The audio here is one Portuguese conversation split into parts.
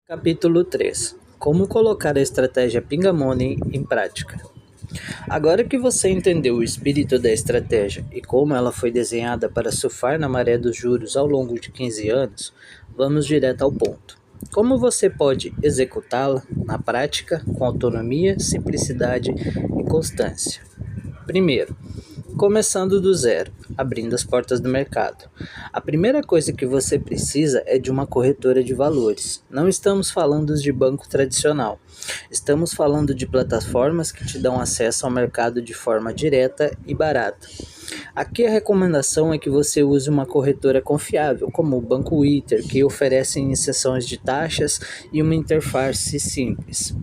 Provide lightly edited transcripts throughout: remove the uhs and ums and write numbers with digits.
Capítulo 3. Como colocar a estratégia Pinga Money em prática. Agora que você entendeu o espírito da estratégia e como ela foi desenhada para surfar na maré dos juros ao longo de 15 anos, vamos direto ao ponto. Como você pode executá-la na prática com autonomia, simplicidade e constância? Primeiro, começando do zero, abrindo as portas do mercado. A primeira coisa que você precisa é de uma corretora de valores. Não estamos falando de banco tradicional. Estamos falando de plataformas que te dão acesso ao mercado de forma direta e barata. Aqui a recomendação é que você use uma corretora confiável, como o Banco Inter, que oferece isenções de taxas e uma interface simples.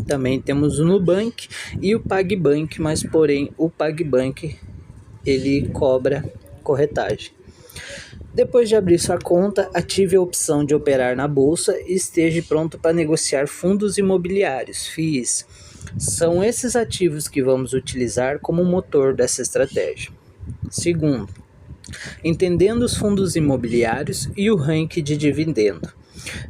Também temos o Nubank e o PagBank, mas porém o PagBank ele cobra corretagem. Depois de abrir sua conta, ative a opção de operar na bolsa e esteja pronto para negociar fundos imobiliários, FIIs. São esses ativos que vamos utilizar como motor dessa estratégia. Segundo, entendendo os fundos imobiliários e o ranking de dividendo.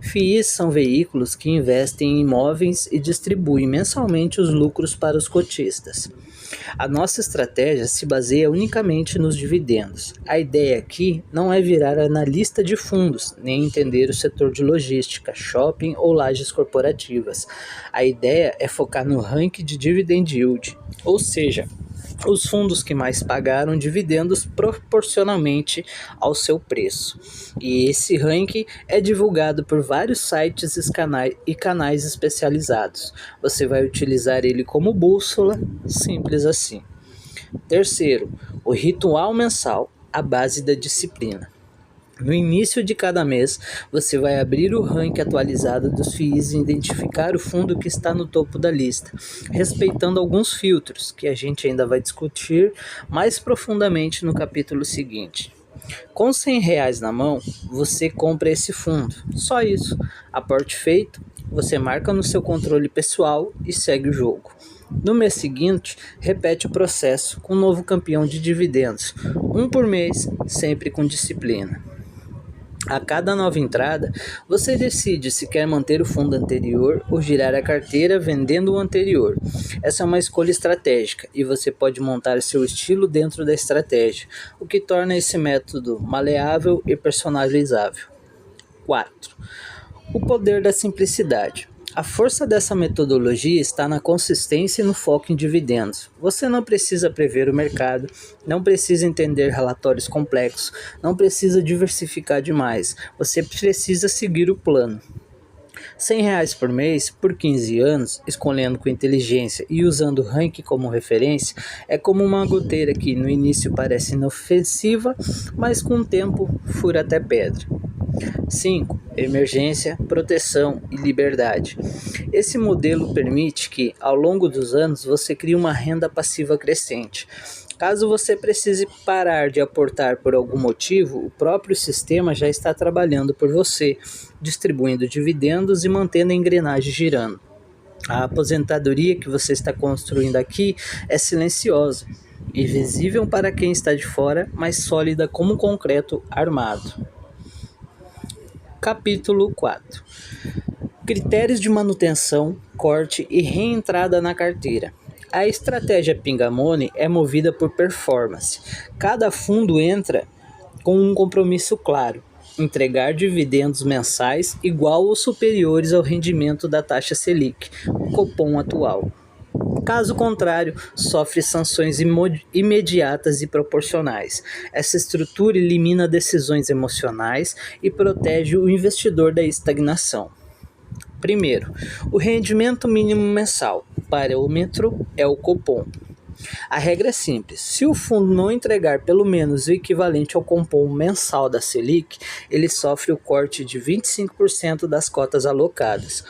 FIIs são veículos que investem em imóveis e distribuem mensalmente os lucros para os cotistas. A nossa estratégia se baseia unicamente nos dividendos. A ideia aqui não é virar analista de fundos, nem entender o setor de logística, shopping ou lajes corporativas. A ideia é focar no ranking de dividend yield, ou seja, os fundos que mais pagaram dividendos proporcionalmente ao seu preço. E esse ranking é divulgado por vários sites e canais especializados. Você vai utilizar ele como bússola, simples assim. Terceiro, o ritual mensal, a base da disciplina. No início de cada mês, você vai abrir o ranking atualizado dos FIIs e identificar o fundo que está no topo da lista, respeitando alguns filtros que a gente ainda vai discutir mais profundamente no capítulo seguinte. Com R$100 na mão, você compra esse fundo. Só isso. Aporte feito, você marca no seu controle pessoal e segue o jogo. No mês seguinte, repete o processo com um novo campeão de dividendos, um por mês, sempre com disciplina. A cada nova entrada, você decide se quer manter o fundo anterior ou girar a carteira vendendo o anterior. Essa é uma escolha estratégica e você pode montar seu estilo dentro da estratégia, o que torna esse método maleável e personalizável. 4. O poder da simplicidade. A força dessa metodologia está na consistência e no foco em dividendos. Você não precisa prever o mercado, não precisa entender relatórios complexos, não precisa diversificar demais. Você precisa seguir o plano. R$100 por mês, por 15 anos, escolhendo com inteligência e usando o ranking como referência, é como uma goteira que no início parece inofensiva, mas com o tempo fura até pedra. 5. Emergência, proteção e liberdade. Esse modelo permite que, ao longo dos anos, você crie uma renda passiva crescente. Caso você precise parar de aportar por algum motivo, o próprio sistema já está trabalhando por você, distribuindo dividendos e mantendo a engrenagem girando. A aposentadoria que você está construindo aqui é silenciosa, invisível para quem está de fora, mas sólida como um concreto armado. Capítulo 4. Critérios de manutenção, corte e reentrada na carteira. A estratégia Pinga Money é movida por performance. Cada fundo entra com um compromisso claro: entregar dividendos mensais igual ou superiores ao rendimento da taxa Selic, o Copom atual. Caso contrário, sofre sanções imediatas e proporcionais. Essa estrutura elimina decisões emocionais e protege o investidor da estagnação. Primeiro, o rendimento mínimo mensal. O parâmetro é o Copom. A regra é simples: se o fundo não entregar pelo menos o equivalente ao Copom mensal da Selic, ele sofre o corte de 25% das cotas alocadas.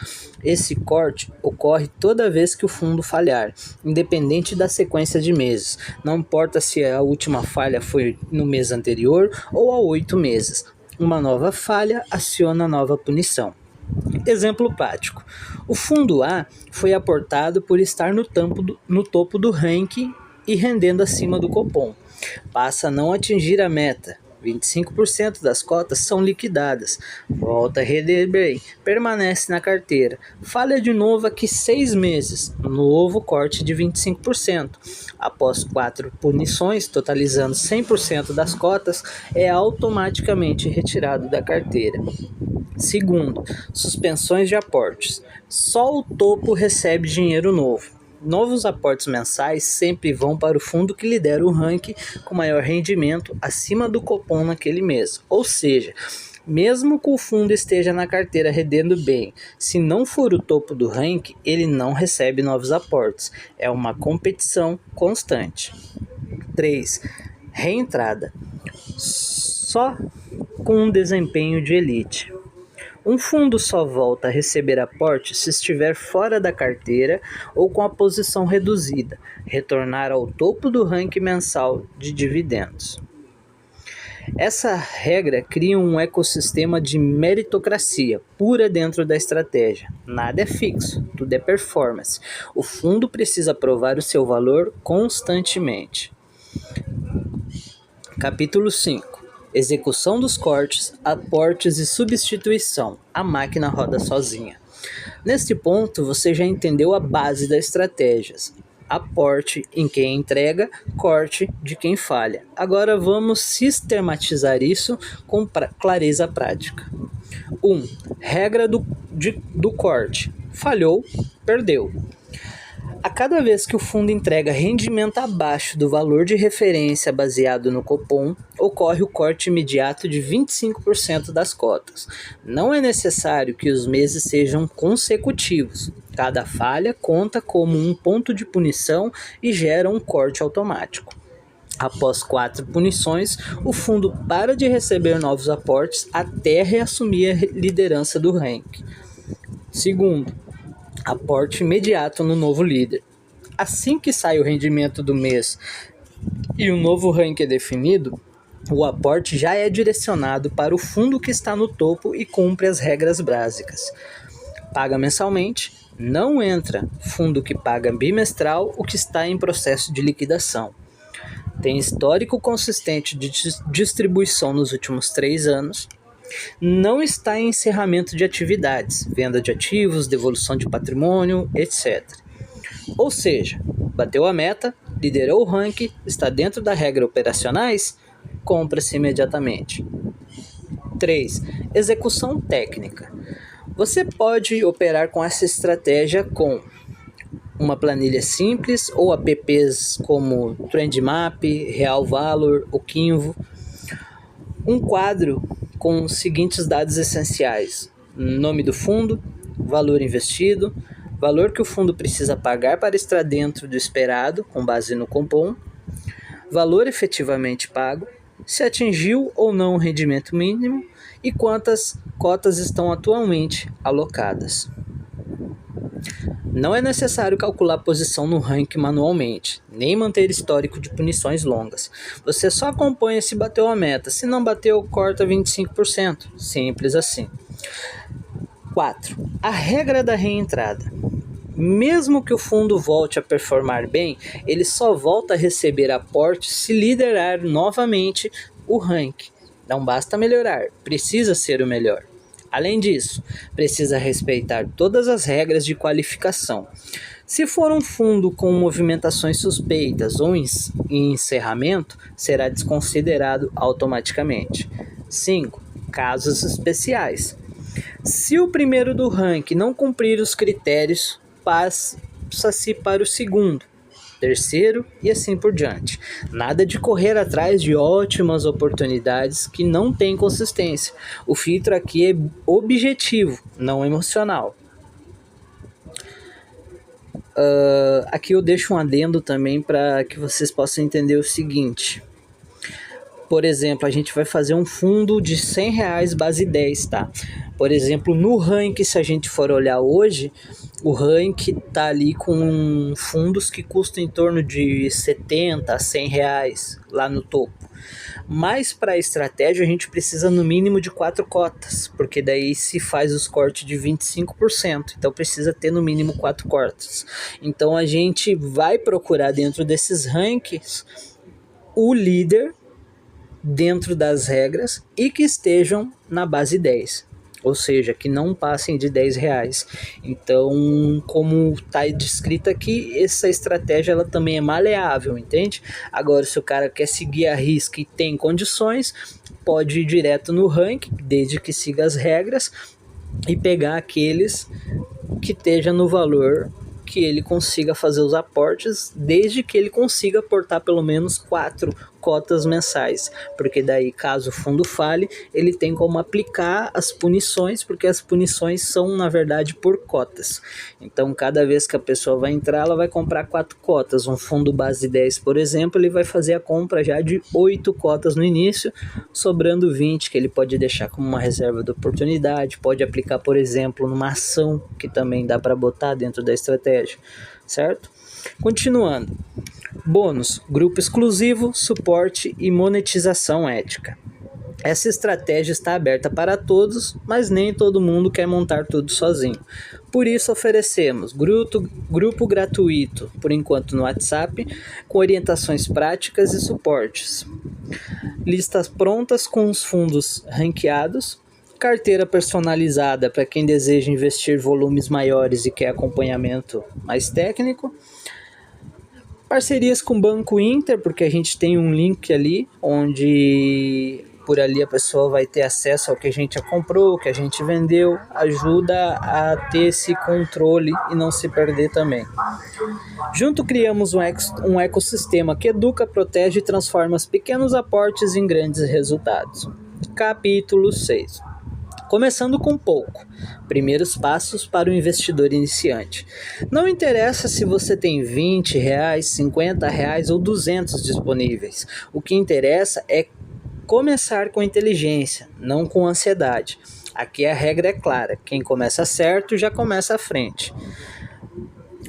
Esse corte ocorre toda vez que o fundo falhar, independente da sequência de meses. Não importa se a última falha foi no mês anterior ou há 8 meses. Uma nova falha aciona a nova punição. Exemplo prático: o fundo A foi aportado por estar no topo do ranking e rendendo acima do Copom. Passa a não atingir a meta. 25% das cotas são liquidadas. Volta a render bem, permanece na carteira. Falha de novo aqui 6 meses. Novo corte de 25%. Após 4 punições, totalizando 100% das cotas, é automaticamente retirado da carteira. Segundo, suspensões de aportes. Só o topo recebe dinheiro novo. Novos aportes mensais sempre vão para o fundo que lidera o ranking com maior rendimento acima do cupom naquele mês. Ou seja, mesmo que o fundo esteja na carteira rendendo bem, se não for o topo do ranking, ele não recebe novos aportes. É uma competição constante. 3. Reentrada. Só com um desempenho de elite. Um fundo só volta a receber aporte se estiver fora da carteira ou com a posição reduzida, retornar ao topo do ranking mensal de dividendos. Essa regra cria um ecossistema de meritocracia pura dentro da estratégia. Nada é fixo, tudo é performance. O fundo precisa provar o seu valor constantemente. Capítulo 5. Execução dos cortes, aportes e substituição. A máquina roda sozinha. Neste ponto, você já entendeu a base das estratégias. Aporte em quem entrega, corte de quem falha. Agora vamos sistematizar isso com clareza prática. 1. Regra do corte. Falhou, perdeu. A cada vez que o fundo entrega rendimento abaixo do valor de referência baseado no cupom, ocorre o corte imediato de 25% das cotas. Não é necessário que os meses sejam consecutivos. Cada falha conta como um ponto de punição e gera um corte automático. Após 4 punições, o fundo para de receber novos aportes até reassumir a liderança do ranking. Segundo, aporte imediato no novo líder. Assim que sai o rendimento do mês e o novo ranking é definido, o aporte já é direcionado para o fundo que está no topo e cumpre as regras básicas. Paga mensalmente, não entra fundo que paga bimestral o que está em processo de liquidação. Tem histórico consistente de distribuição nos últimos 3 anos. Não está em encerramento de atividades, venda de ativos, devolução de patrimônio, etc. Ou seja, bateu a meta, liderou o ranking, está dentro da regra operacionais, compra-se imediatamente. 3. Execução técnica. Você pode operar com essa estratégia com uma planilha simples ou apps como Trendmap, Real Valor ou Kinvo. Um quadro com os seguintes dados essenciais: nome do fundo, valor investido, valor que o fundo precisa pagar para estar dentro do esperado, com base no cupom, valor efetivamente pago, se atingiu ou não o rendimento mínimo e quantas cotas estão atualmente alocadas. Não é necessário calcular a posição no ranking manualmente, nem manter histórico de punições longas. Você só acompanha se bateu a meta, se não bateu, corta 25%. Simples assim. 4. A regra da reentrada. Mesmo que o fundo volte a performar bem, ele só volta a receber aporte se liderar novamente o ranking. Não basta melhorar, precisa ser o melhor. Além disso, precisa respeitar todas as regras de qualificação. Se for um fundo com movimentações suspeitas ou em encerramento, será desconsiderado automaticamente. 5. Casos especiais. Se o primeiro do ranking não cumprir os critérios, passa-se para o segundo, terceiro e assim por diante. Nada de correr atrás de ótimas oportunidades que não têm consistência. O filtro aqui é objetivo, não emocional. Aqui eu deixo um adendo também para que vocês possam entender o seguinte. Por exemplo, a gente vai fazer um fundo de R$100 base 10, tá? Por exemplo, no ranking, se a gente for olhar hoje, o ranking tá ali com fundos que custam em torno de R$70 a R$100 lá no topo. Mas para a estratégia a gente precisa no mínimo de 4 cotas, porque daí se faz os cortes de 25%, então precisa ter no mínimo 4 cotas. Então a gente vai procurar dentro desses rankings o líder dentro das regras e que estejam na base 10. Ou seja, que não passem de R$ 10. Então, como está descrito aqui, essa estratégia ela também é maleável, entende? Agora, se o cara quer seguir a risca e tem condições, pode ir direto no ranking, desde que siga as regras, e pegar aqueles que esteja no valor que ele consiga fazer os aportes, desde que ele consiga aportar pelo menos 4 cotas mensais, porque daí caso o fundo fale, ele tem como aplicar as punições, porque as punições são na verdade por cotas. Então cada vez que a pessoa vai entrar, ela vai comprar 4 cotas. Um fundo base 10, por exemplo, ele vai fazer a compra já de 8 cotas no início, sobrando 20 que ele pode deixar como uma reserva de oportunidade, pode aplicar, por exemplo, numa ação que também dá para botar dentro da estratégia, certo? Continuando. Bônus, grupo exclusivo, suporte e monetização ética. Essa estratégia está aberta para todos, mas nem todo mundo quer montar tudo sozinho. Por isso oferecemos grupo gratuito, por enquanto no WhatsApp, com orientações práticas e suportes. Listas prontas com os fundos ranqueados, carteira personalizada para quem deseja investir volumes maiores e quer acompanhamento mais técnico, parcerias com o Banco Inter, porque a gente tem um link ali, onde por ali a pessoa vai ter acesso ao que a gente já comprou, o que a gente vendeu, ajuda a ter esse controle e não se perder também. Junto criamos um ecossistema que educa, protege e transforma os pequenos aportes em grandes resultados. Capítulo 6. Começando com pouco. Primeiros passos para o investidor iniciante. Não interessa se você tem R$20, R$50 ou 200 disponíveis. O que interessa é começar com inteligência, não com ansiedade. Aqui a regra é clara. Quem começa certo já começa à frente.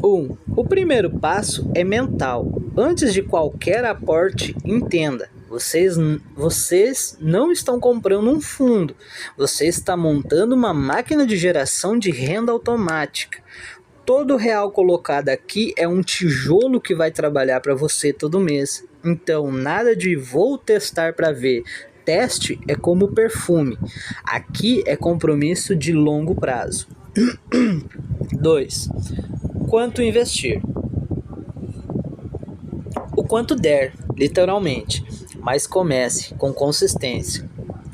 1. O primeiro passo é mental. Antes de qualquer aporte, entenda. Vocês não estão comprando um fundo, você está montando uma máquina de geração de renda automática. Todo real colocado aqui é um tijolo que vai trabalhar para você todo mês. Então, nada de vou testar para ver. Teste é como perfume. Aqui é compromisso de longo prazo. 2. Quanto investir? O quanto der, literalmente. Mas comece com consistência.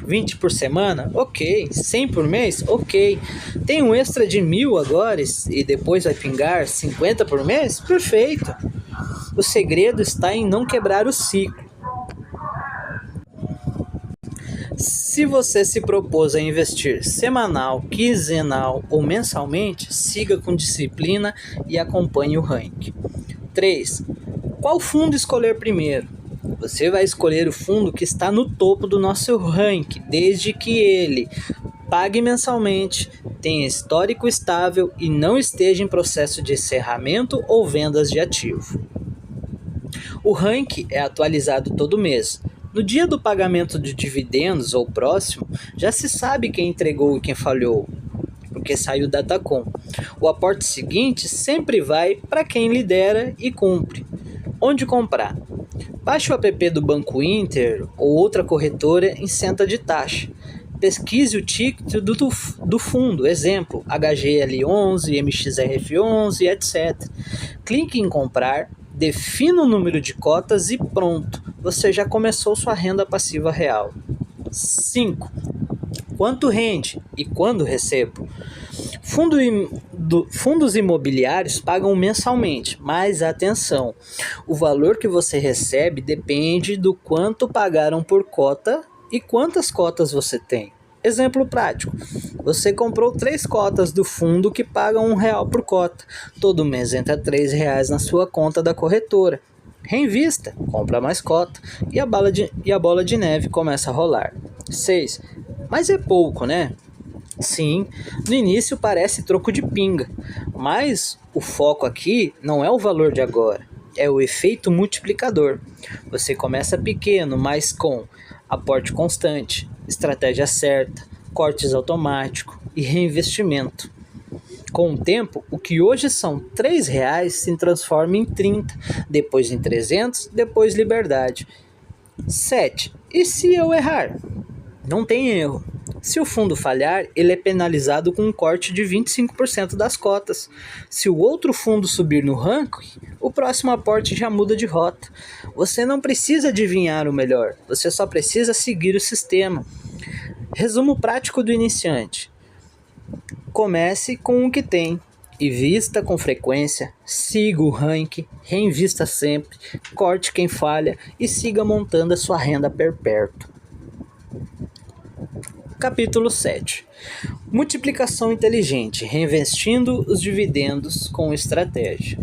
20 por semana? Ok. 100 por mês? Ok. Tem um extra de 1.000 agora e depois vai pingar 50 por mês? Perfeito. O segredo está em não quebrar o ciclo. Se você se propôs a investir semanal, quinzenal ou mensalmente, siga com disciplina e acompanhe o ranking. 3. Qual fundo escolher primeiro? Você vai escolher o fundo que está no topo do nosso ranking, desde que ele pague mensalmente, tenha histórico estável e não esteja em processo de encerramento ou vendas de ativo. O ranking é atualizado todo mês. No dia do pagamento de dividendos ou próximo, já se sabe quem entregou e quem falhou, porque saiu o Datacom. O aporte seguinte sempre vai para quem lidera e cumpre. Onde comprar? Baixe o app do Banco Inter ou outra corretora isenta de taxa. Pesquise o ticket do fundo, exemplo, HGL11, MXRF11, etc. Clique em comprar, defina o número de cotas e pronto, você já começou sua renda passiva real. 5. Quanto rende e quando recebo? Fundos imobiliários pagam mensalmente, mas atenção, o valor que você recebe depende do quanto pagaram por cota e quantas cotas você tem. Exemplo prático, você comprou 3 cotas do fundo que pagam R$1 por cota. Todo mês entra R$3 na sua conta da corretora. Reinvista, compra mais cota e a bola de neve começa a rolar. 6. Mas é pouco, né? Sim, no início parece troco de pinga, mas o foco aqui não é o valor de agora, é o efeito multiplicador. Você começa pequeno, mas com aporte constante, estratégia certa, cortes automáticos e reinvestimento. Com o tempo, o que hoje são R$3 se transforma em 30, depois em 300, depois liberdade. 7. E se eu errar? Não tem erro. Se o fundo falhar, ele é penalizado com um corte de 25% das cotas. Se o outro fundo subir no ranking, o próximo aporte já muda de rota. Você não precisa adivinhar o melhor, você só precisa seguir o sistema. Resumo prático do iniciante. Comece com o que tem. Invista com frequência, siga o ranking, reinvista sempre, corte quem falha e siga montando a sua renda perpétua. Capítulo 7. Multiplicação inteligente, reinvestindo os dividendos com estratégia.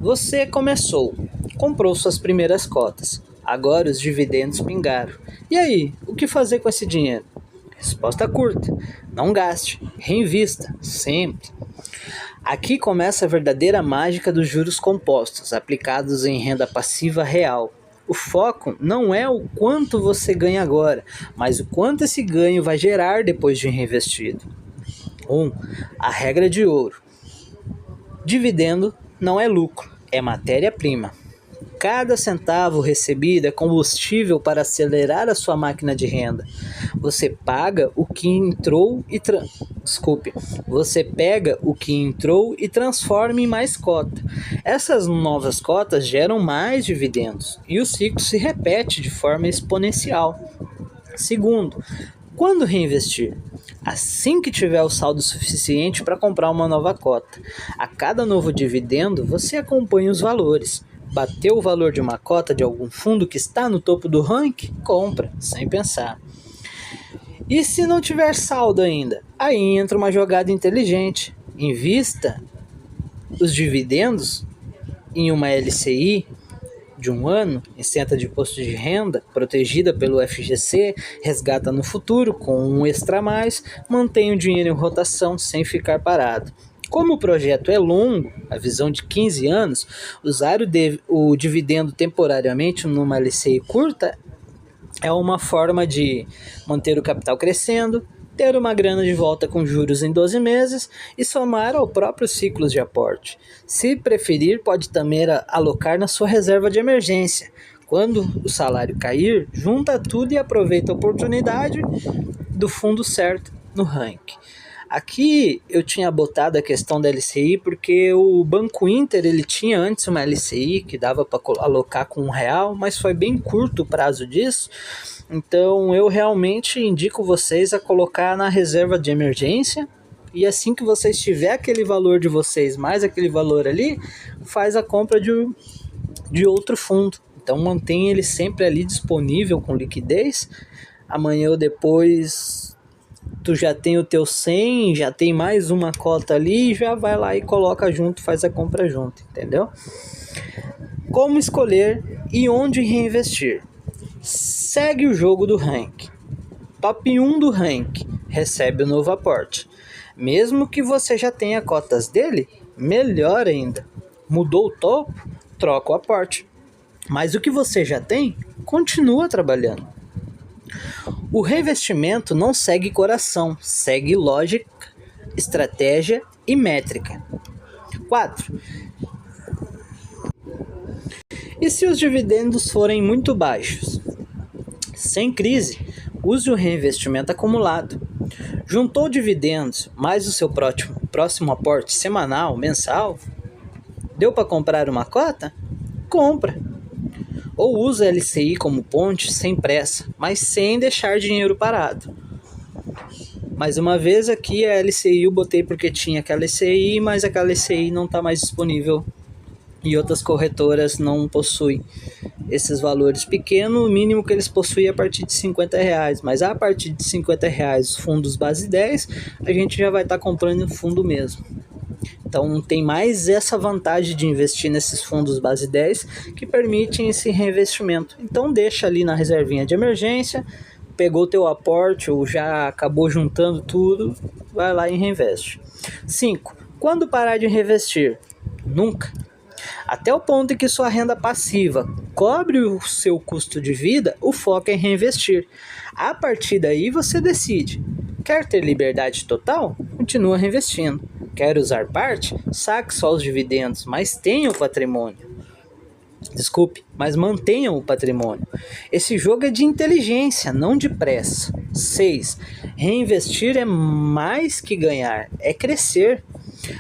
Você começou, comprou suas primeiras cotas, agora os dividendos pingaram. E aí, o que fazer com esse dinheiro? Resposta curta: não gaste, reinvista, sempre. Aqui começa a verdadeira mágica dos juros compostos, aplicados em renda passiva real. O foco não é o quanto você ganha agora, mas o quanto esse ganho vai gerar depois de reinvestido. 1. A regra de ouro. Dividendo não é lucro, é matéria-prima. Cada centavo recebido é combustível para acelerar a sua máquina de renda. Você paga o que entrou e Você pega o que entrou e transforma em mais cota. Essas novas cotas geram mais dividendos e o ciclo se repete de forma exponencial. Segundo, quando reinvestir? Assim que tiver o saldo suficiente para comprar uma nova cota. A cada novo dividendo, você acompanha os valores. Bateu o valor de uma cota de algum fundo que está no topo do ranking? Compra, sem pensar. E se não tiver saldo ainda? Aí entra uma jogada inteligente. Invista os dividendos em uma LCI de um ano, isenta de imposto de renda, protegida pelo FGC, resgata no futuro com um extra a mais, mantém o dinheiro em rotação sem ficar parado. Como o projeto é longo, a visão de 15 anos, usar o dividendo temporariamente numa LCI curta é uma forma de manter o capital crescendo, ter uma grana de volta com juros em 12 meses e somar ao próprio ciclo de aporte. Se preferir, pode também alocar na sua reserva de emergência. Quando o salário cair, junta tudo e aproveita a oportunidade do fundo certo no ranking. Aqui eu tinha botado a questão da LCI porque o Banco Inter ele tinha antes uma LCI que dava para alocar com R$1, mas foi bem curto o prazo disso. Então eu realmente indico vocês a colocar na reserva de emergência e assim que vocês tiver aquele valor de vocês mais aquele valor ali, faz a compra de outro fundo. Então mantém ele sempre ali disponível com liquidez. Amanhã ou depois tu já tem o teu 100, já tem mais uma cota ali, já vai lá e coloca junto, faz a compra junto, entendeu? Como escolher e onde reinvestir? Segue o jogo do ranking. Top 1 do ranking recebe o novo aporte. Mesmo que você já tenha cotas dele, melhor ainda. Mudou o topo? Troca o aporte. Mas o que você já tem, continua trabalhando. O reinvestimento não segue coração, segue lógica, estratégia e métrica. 4. E se os dividendos forem muito baixos? Sem crise, use o reinvestimento acumulado. Juntou dividendos mais o seu próximo aporte semanal, mensal? Deu para comprar uma cota? Compra. Ou usa a LCI como ponte sem pressa, mas sem deixar dinheiro parado. Mais uma vez aqui a LCI eu botei porque tinha aquela LCI, mas aquela LCI não está mais disponível e outras corretoras não possuem esses valores pequenos. O mínimo que eles possuem é a partir de R$50, mas a partir de R$50 os fundos base 10, a gente já vai estar comprando fundo mesmo. Então tem mais essa vantagem de investir nesses fundos base 10 que permitem esse reinvestimento. Então deixa ali na reservinha de emergência, pegou teu aporte ou já acabou juntando tudo, vai lá e reinveste. 5. Quando parar de reinvestir? Nunca. Até o ponto em que sua renda passiva cobre o seu custo de vida, o foco é reinvestir. A partir daí você decide. Quer ter liberdade total? Continua reinvestindo. Quer usar parte? Saque só os dividendos, mas tenha o patrimônio. Desculpe, mas mantenham o patrimônio. Esse jogo é de inteligência, não de pressa. 6. Reinvestir é mais que ganhar, é crescer.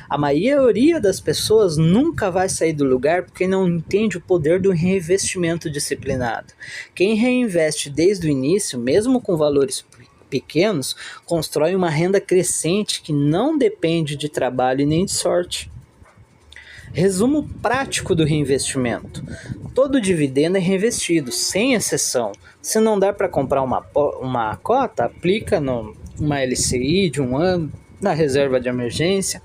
A maioria das pessoas nunca vai sair do lugar porque não entende o poder do reinvestimento disciplinado. Quem reinveste desde o início, mesmo com valores pequenos, constrói uma renda crescente que não depende de trabalho e nem de sorte. Resumo prático do reinvestimento. Todo dividendo é reinvestido, sem exceção. Se não dá para comprar uma cota, aplica numa LCI de 1 ano, na reserva de emergência.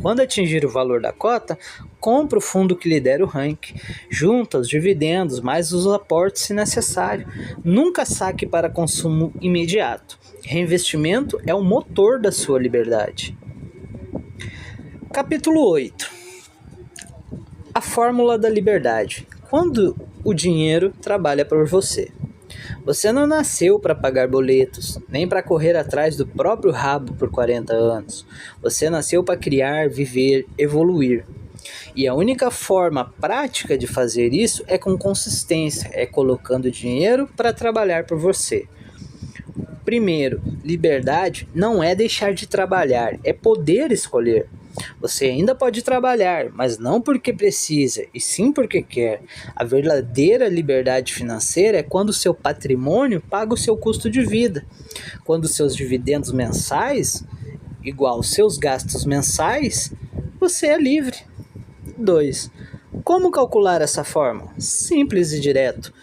Quando atingir o valor da cota, compra o fundo que lidera o ranking. Junta os dividendos mais os aportes se necessário. Nunca saque para consumo imediato. Reinvestimento é o motor da sua liberdade. Capítulo 8. A fórmula da liberdade. Quando o dinheiro trabalha por você. Você não nasceu para pagar boletos, nem para correr atrás do próprio rabo por 40 anos. Você nasceu para criar, viver, evoluir. E a única forma prática de fazer isso é com consistência, é colocando dinheiro para trabalhar por você. Primeiro, liberdade não é deixar de trabalhar, é poder escolher. Você ainda pode trabalhar, mas não porque precisa, e sim porque quer. A verdadeira liberdade financeira é quando o seu patrimônio paga o seu custo de vida. Quando os seus dividendos mensais, igual aos seus gastos mensais, você é livre. 2. Como calcular essa fórmula? Simples e direto.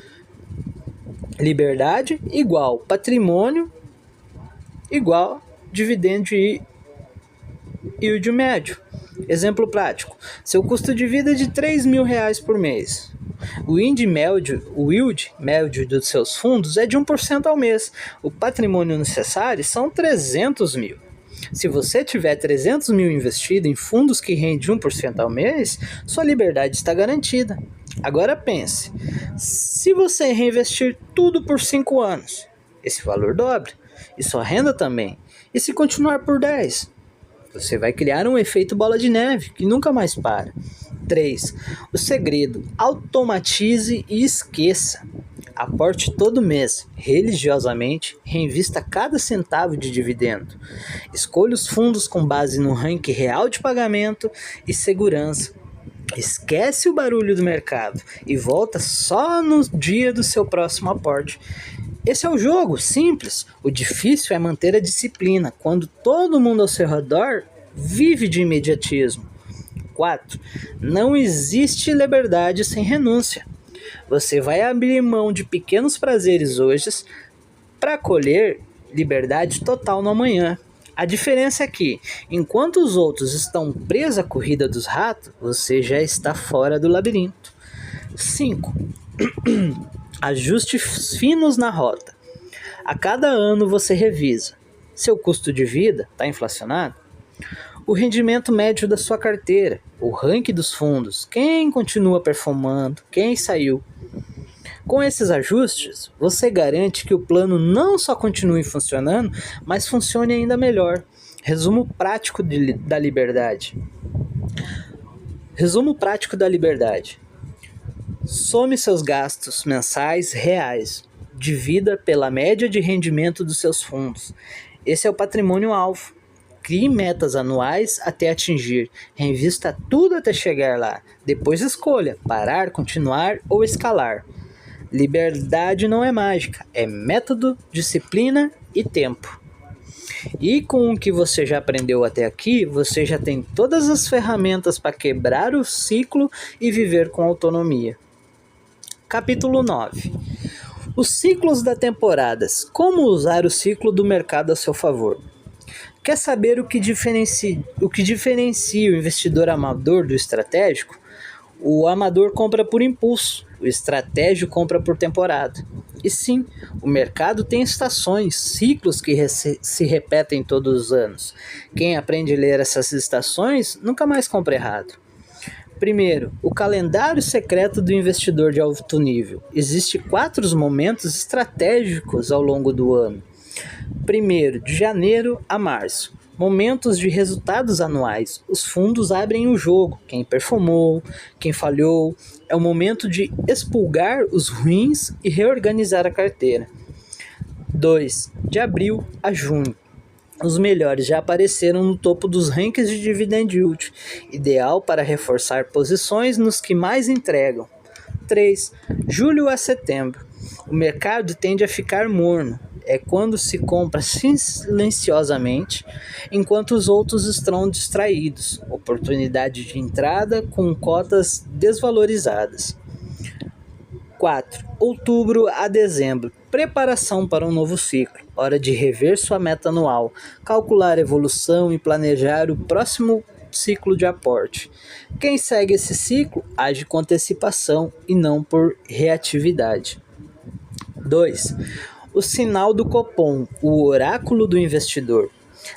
Liberdade igual patrimônio igual dividendo e yield médio. Exemplo prático. Seu custo de vida é de R$3.000 por mês. O yield médio dos seus fundos é de 1% ao mês. O patrimônio necessário são 300 mil. Se você tiver 300 mil investido em fundos que rendem 1% ao mês, sua liberdade está garantida. Agora pense, se você reinvestir tudo por 5 anos, esse valor dobra, e sua renda também. E se continuar por 10? Você vai criar um efeito bola de neve que nunca mais para. 3. O segredo: automatize e esqueça. Aporte todo mês, religiosamente, reinvista cada centavo de dividendo. Escolha os fundos com base no ranking real de pagamento e segurança. Esquece o barulho do mercado e volta só no dia do seu próximo aporte. Esse é o jogo, simples. O difícil é manter a disciplina quando todo mundo ao seu redor vive de imediatismo. 4. Não existe liberdade sem renúncia. Você vai abrir mão de pequenos prazeres hoje para colher liberdade total no amanhã. A diferença é que, enquanto os outros estão presos à corrida dos ratos, você já está fora do labirinto. 5. Ajustes finos na rota. A cada ano você revisa. Seu custo de vida está inflacionado? O rendimento médio da sua carteira, o ranking dos fundos, quem continua performando, quem saiu. Com esses ajustes, você garante que o plano não só continue funcionando, mas funcione ainda melhor. Resumo prático da liberdade. Resumo prático da liberdade. Some seus gastos mensais reais. Divida pela média de rendimento dos seus fundos. Esse é o patrimônio-alvo. Crie metas anuais até atingir. Reinvista tudo até chegar lá. Depois escolha parar, continuar ou escalar. Liberdade não é mágica, é método, disciplina e tempo. E com o que você já aprendeu até aqui, você já tem todas as ferramentas para quebrar o ciclo e viver com autonomia. Capítulo 9. Os ciclos da temporadas. Como usar o ciclo do mercado a seu favor? Quer saber o que diferencia o investidor amador do estratégico? O amador compra por impulso, o estratégico compra por temporada. E sim, o mercado tem estações, ciclos que se repetem todos os anos. Quem aprende a ler essas estações nunca mais compra errado. Primeiro, o calendário secreto do investidor de alto nível. Existem 4 momentos estratégicos ao longo do ano. Primeiro, de janeiro a março. Momentos de resultados anuais. Os fundos abrem o jogo. Quem performou, quem falhou. É o momento de expurgar os ruins e reorganizar a carteira. 2. De abril a junho. Os melhores já apareceram no topo dos rankings de dividend yield, ideal para reforçar posições nos que mais entregam. 3. Julho a setembro. O mercado tende a ficar morno. É quando se compra silenciosamente, enquanto os outros estão distraídos. Oportunidade de entrada com cotas desvalorizadas. 4. Outubro a dezembro. Preparação para um novo ciclo. Hora de rever sua meta anual, calcular a evolução e planejar o próximo ciclo de aporte. Quem segue esse ciclo age com antecipação e não por reatividade. 2. O sinal do Copom, o oráculo do investidor.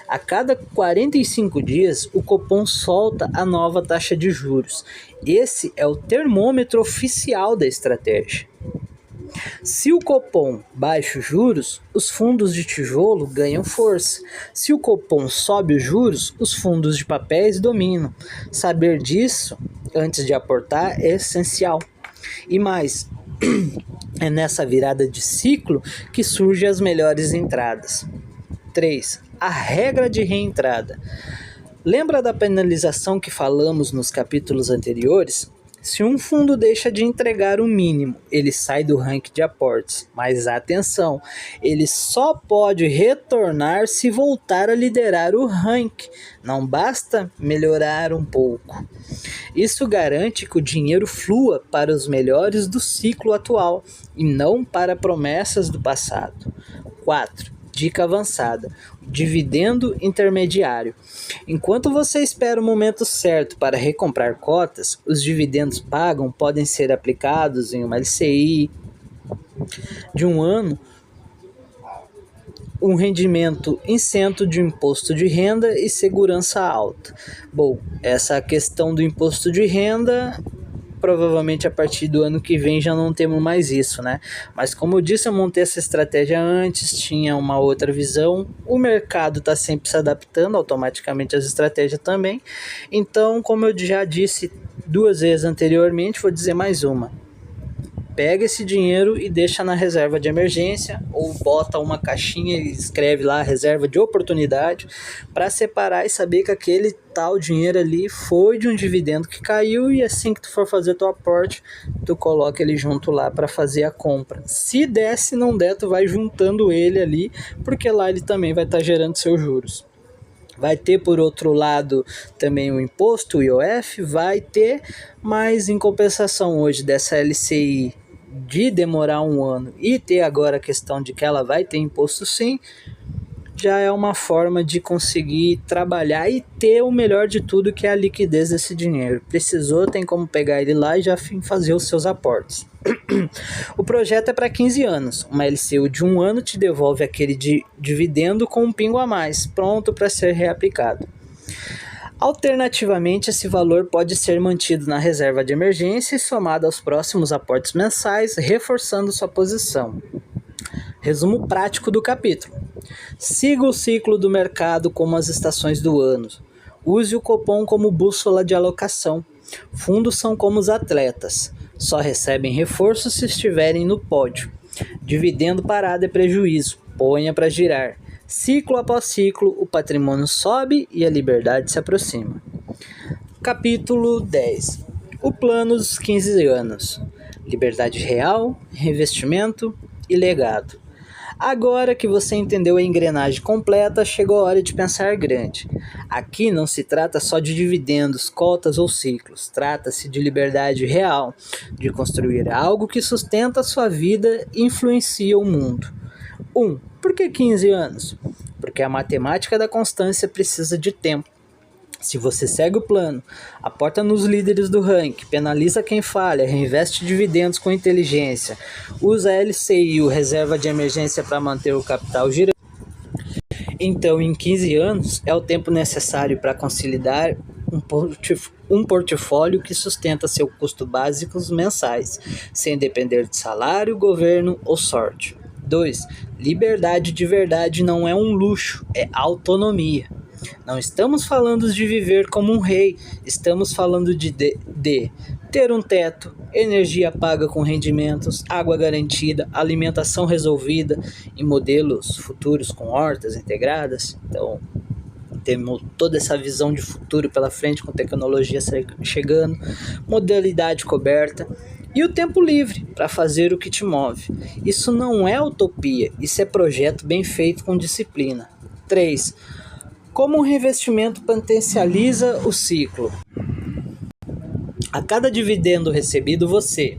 A cada 45 dias, o Copom solta a nova taxa de juros. Esse é o termômetro oficial da estratégia. Se o Copom baixa os juros, os fundos de tijolo ganham força. Se o Copom sobe os juros, os fundos de papéis dominam. Saber disso antes de aportar é essencial. E mais, é nessa virada de ciclo que surgem as melhores entradas. 3. A regra de reentrada. Lembra da penalização que falamos nos capítulos anteriores? Se um fundo deixa de entregar o mínimo, ele sai do ranking de aportes. Mas atenção, ele só pode retornar se voltar a liderar o ranking. Não basta melhorar um pouco. Isso garante que o dinheiro flua para os melhores do ciclo atual e não para promessas do passado. 4. Dica avançada: dividendo intermediário. Enquanto você espera o momento certo para recomprar cotas, os dividendos pagos podem ser aplicados em uma LCI de um ano, um rendimento isento de imposto de renda e segurança alta. Bom, essa questão do imposto de renda, provavelmente a partir do ano que vem já não temos mais isso, né? Mas como eu disse, eu montei essa estratégia antes, tinha uma outra visão. O mercado está sempre se adaptando, automaticamente as estratégias também. Então, como eu já disse 2 vezes anteriormente, vou dizer mais uma. Pega esse dinheiro e deixa na reserva de emergência, ou bota uma caixinha e escreve lá reserva de oportunidade, para separar e saber que aquele tal dinheiro ali foi de um dividendo que caiu, e assim que tu for fazer teu aporte, tu coloca ele junto lá para fazer a compra. Se der, se não der, tu vai juntando ele ali, porque lá ele também vai estar gerando seus juros. Vai ter, por outro lado, também o imposto, o IOF, vai ter, mas em compensação hoje dessa LCI de demorar um ano e ter agora a questão de que ela vai ter imposto sim, já é uma forma de conseguir trabalhar e ter o melhor de tudo, que é a liquidez desse dinheiro. Precisou, tem como pegar ele lá e já fazer os seus aportes. O projeto é para 15 anos. Uma LCU de 1 ano te devolve aquele dividendo com um pingo a mais, pronto para ser reaplicado. Alternativamente, esse valor pode ser mantido na reserva de emergência e somado aos próximos aportes mensais, reforçando sua posição. Resumo prático do capítulo. Siga o ciclo do mercado como as estações do ano. Use o Copom como bússola de alocação. Fundos são como os atletas. Só recebem reforço se estiverem no pódio. Dividendo parado é prejuízo. Ponha para girar. Ciclo após ciclo, o patrimônio sobe e a liberdade se aproxima. Capítulo 10. O plano dos 15 anos. Liberdade real, reinvestimento e legado. Agora que você entendeu a engrenagem completa, chegou a hora de pensar grande. Aqui não se trata só de dividendos, cotas ou ciclos. Trata-se de liberdade real, de construir algo que sustenta a sua vida e influencia o mundo. 1. Por que 15 anos? Porque a matemática da constância precisa de tempo. Se você segue o plano, aporta nos líderes do ranking, penaliza quem falha, reinveste dividendos com inteligência, usa a LCI, o reserva de emergência, para manter o capital girando, então em 15 anos é o tempo necessário para consolidar um portfólio que sustenta seus custos básicos mensais, sem depender de salário, governo ou sorte. 2. Liberdade de verdade não é um luxo, é autonomia. Não estamos falando de viver como um rei, estamos falando de ter um teto, energia paga com rendimentos, água garantida, alimentação resolvida em modelos futuros com hortas integradas. Então, temos toda essa visão de futuro pela frente com tecnologia chegando, modalidade coberta e o tempo livre para fazer o que te move. Isso não é utopia, isso é projeto bem feito com disciplina. 3. Como um revestimento potencializa o ciclo? A cada dividendo recebido, você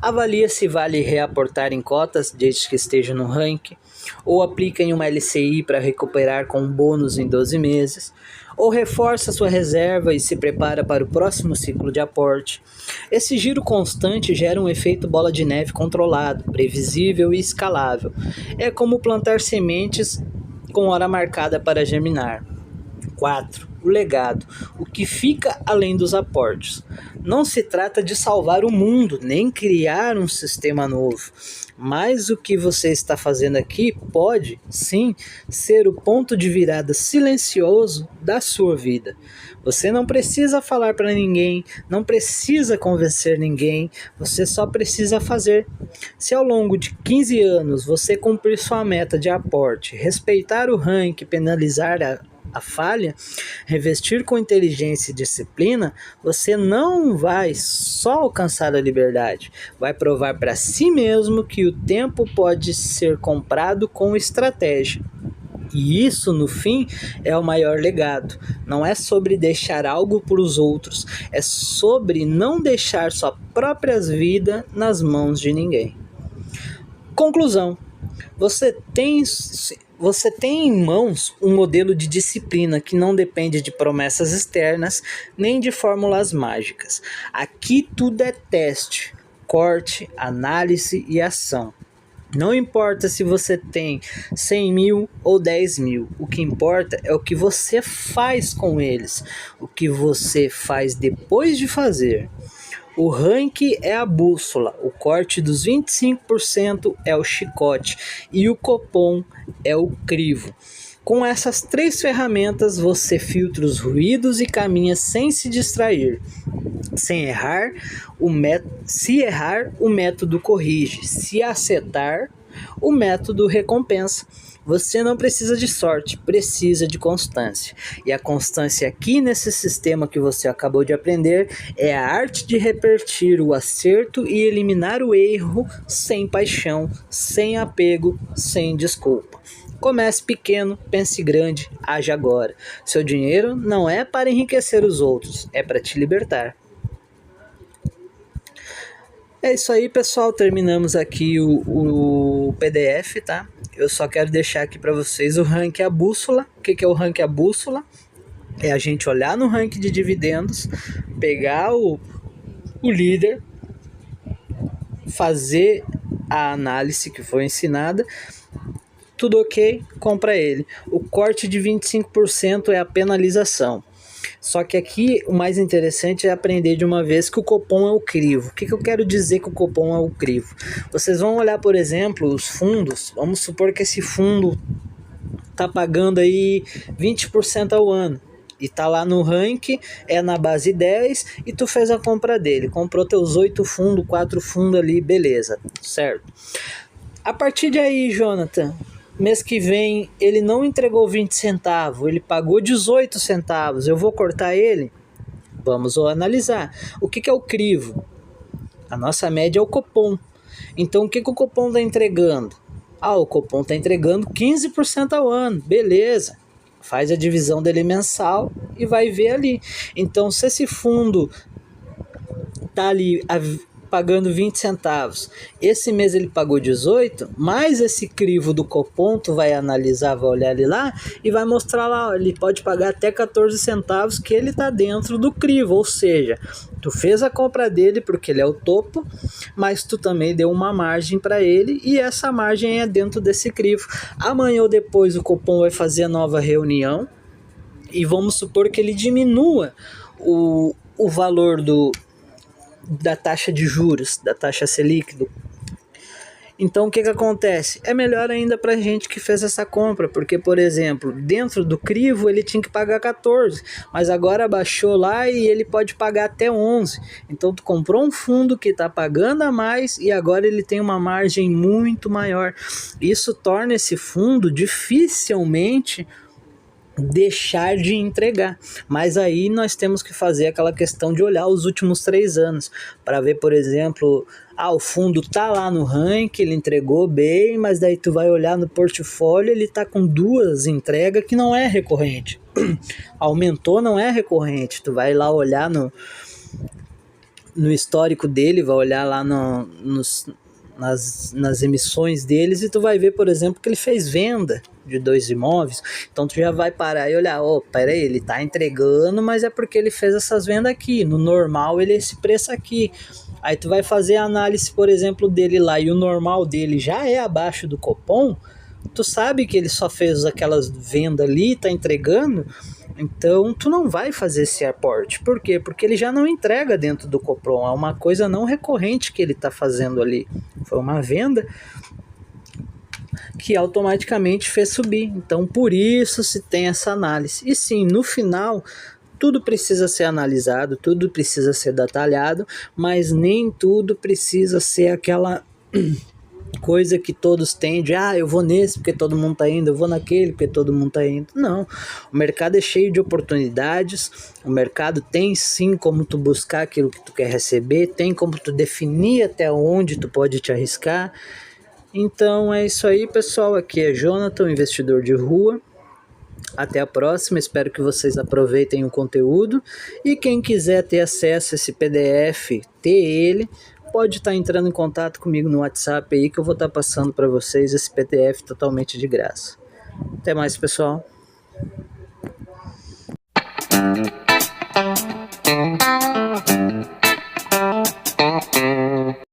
avalia se vale reaportar em cotas, desde que esteja no ranking, ou aplica em uma LCI para recuperar com um bônus em 12 meses, ou reforça sua reserva e se prepara para o próximo ciclo de aporte. Esse giro constante gera um efeito bola de neve controlado, previsível e escalável. É como plantar sementes com hora marcada para germinar. 4. O legado, o que fica além dos aportes. Não se trata de salvar o mundo, nem criar um sistema novo, mas o que você está fazendo aqui pode, sim, ser o ponto de virada silencioso da sua vida. Você não precisa falar para ninguém, não precisa convencer ninguém, você só precisa fazer. Se ao longo de 15 anos você cumprir sua meta de aporte, respeitar o ranking, penalizar a falha, revestir com inteligência e disciplina, você não vai só alcançar a liberdade, vai provar para si mesmo que o tempo pode ser comprado com estratégia. E isso, no fim, é o maior legado. Não é sobre deixar algo para os outros, é sobre não deixar sua própria vida nas mãos de ninguém. Conclusão. Você tem em mãos um modelo de disciplina que não depende de promessas externas nem de fórmulas mágicas. Aqui tudo é teste, corte, análise e ação. Não importa se você tem 100 mil ou 10 mil, o que importa é o que você faz com eles, o que você faz depois de fazer. O ranking é a bússola, o corte dos 25% é o chicote e o cupom é o crivo. Com essas 3 ferramentas você filtra os ruídos e caminha sem se distrair. Se errar, o método corrige. Se acertar, o método recompensa. Você não precisa de sorte, precisa de constância. E a constância aqui nesse sistema que você acabou de aprender é a arte de repetir o acerto e eliminar o erro sem paixão, sem apego, sem desculpa. Comece pequeno, pense grande, age agora. Seu dinheiro não é para enriquecer os outros, é para te libertar. É isso aí, pessoal. Terminamos aqui o PDF, tá? Eu só quero deixar aqui para vocês o ranking a bússola. O que é o ranking a bússola? É a gente olhar no ranking de dividendos, pegar o líder, fazer a análise que foi ensinada, tudo ok, compra ele. O corte de 25% é a penalização. Só que aqui o mais interessante é aprender de uma vez que o cupom é o crivo. O que eu quero dizer que o cupom é o crivo? Vocês vão olhar, por exemplo, os fundos. Vamos supor que esse fundo está pagando aí 20% ao ano. E tá lá no ranking, é na base 10 e tu fez a compra dele. Comprou teus 8 fundos, 4 fundos ali, beleza, certo? A partir de aí, Jonathan, mês que vem ele não entregou 20 centavos, ele pagou 18 centavos, eu vou cortar ele? Vamos analisar. O que é o crivo? A nossa média é o cupom. Então o que o cupom está entregando? O cupom está entregando 15% ao ano, beleza. Faz a divisão dele mensal e vai ver ali. Então se esse fundo está ali pagando 20 centavos, esse mês ele pagou 18, mais esse crivo do cupom, tu vai analisar, vai olhar ele lá e vai mostrar lá, ele pode pagar até 14 centavos que ele tá dentro do crivo, ou seja, tu fez a compra dele porque ele é o topo, mas tu também deu uma margem para ele e essa margem é dentro desse crivo. Amanhã ou depois o cupom vai fazer a nova reunião e vamos supor que ele diminua o valor da taxa de juros, da taxa Selic. Então o que acontece? É melhor ainda para a gente que fez essa compra, porque, por exemplo, dentro do crivo ele tinha que pagar 14, mas agora abaixou lá e ele pode pagar até 11. Então tu comprou um fundo que está pagando a mais e agora ele tem uma margem muito maior. Isso torna esse fundo dificilmente deixar de entregar, mas aí nós temos que fazer aquela questão de olhar os últimos 3 anos, para ver, por exemplo, o fundo tá lá no ranking, ele entregou bem, mas daí tu vai olhar no portfólio, ele tá com 2 entregas que não é recorrente, aumentou, não é recorrente, tu vai lá olhar no histórico dele, vai olhar lá nas emissões deles e tu vai ver, por exemplo, que ele fez venda de 2 imóveis, então tu já vai parar e olhar, peraí, ele tá entregando, mas é porque ele fez essas vendas aqui, no normal ele é esse preço aqui. Aí tu vai fazer a análise, por exemplo, dele lá e o normal dele já é abaixo do Copom, tu sabe que ele só fez aquelas vendas ali, tá entregando, então tu não vai fazer esse aporte. Por quê? Porque ele já não entrega dentro do Copom, é uma coisa não recorrente que ele tá fazendo ali, foi uma venda que automaticamente fez subir. Então por isso se tem essa análise. E sim, no final tudo precisa ser analisado, tudo precisa ser detalhado, mas nem tudo precisa ser aquela coisa que todos têm de, eu vou nesse porque todo mundo tá indo, eu vou naquele porque todo mundo tá indo. Não, o mercado é cheio de oportunidades, o mercado tem sim como tu buscar aquilo que tu quer receber, tem como tu definir até onde tu pode te arriscar. Então é isso aí, pessoal, aqui é Jonathan, investidor de rua. Até a próxima, espero que vocês aproveitem o conteúdo e quem quiser ter acesso a esse PDF, ter ele, pode estar entrando em contato comigo no WhatsApp aí que eu vou estar passando para vocês esse PDF totalmente de graça. Até mais, pessoal.